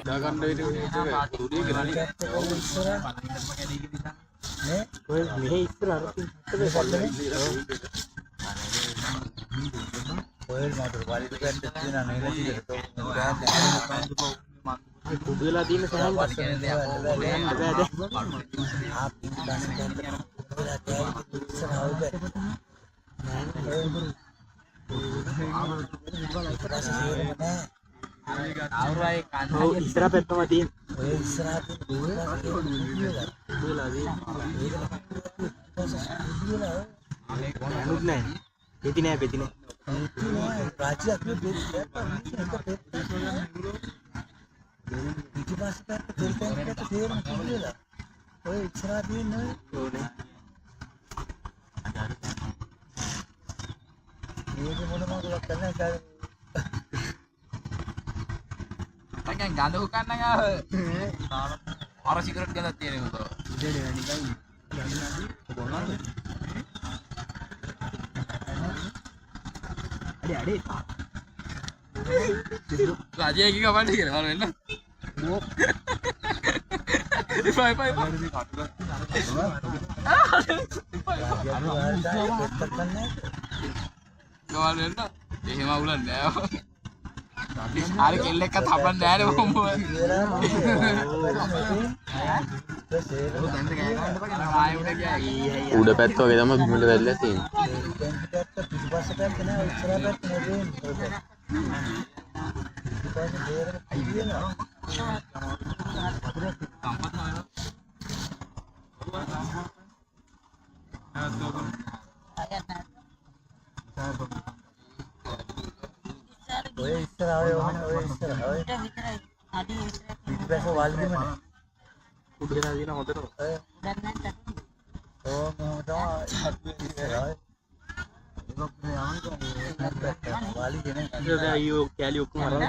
දාගන්න ඉතින් මේක දුරිය ගෙනල්ලා නේ ඔය මෙහෙ ඉස්සර අර තිස්සනේ ඔය මාතර වලිද ගන්න තියෙන නේද ටිකට පුදුලා තියෙන සහන් පස්සේ බෑ ආපි බස් ගන්න ඉස්සර ආවද අවුරයි කන්නේ ඉස්සර පැත්තම තියෙන ඔය ඉස්සරහ තියෙන පෙති නෑ රාජ්‍ය අපි පිටිපස්සට තෙල් ටැංකියට තේරෙන කිව්වලා ඔය ඉස්සරහ තියෙන ඕනේ මේක මොනම කරක් කරන්නේ අකන් ගඳ උකන්න ගාව අර සිගරට් ගඳක් තියෙන උතෝ ඉතින් නිකන් ගන්නදී අඩේ රාජය කි කවන්න කියලා බලන්න ඉපයි ගවන්න එහෙම අවුලක් නෑ අර කෙල්ල එක තපන්න නෑ නේ මොම්බ උඩ පැත්ත වගේ තමයි බිමට වැල්ලා ඔය ඉස්සර ආවේ ඔය ඉස්සර ආවේ අඩි ඉස්සර පිටපස්ස වල්දිම නේ උඩ ගෙනා දින හොදට ඔය දැන් තමයි අපි ඉස්සර ආවේ ඒක මේ ආන්නේ වාලි ගෙන අයියෝ කැලි ඔක්කොම අරන්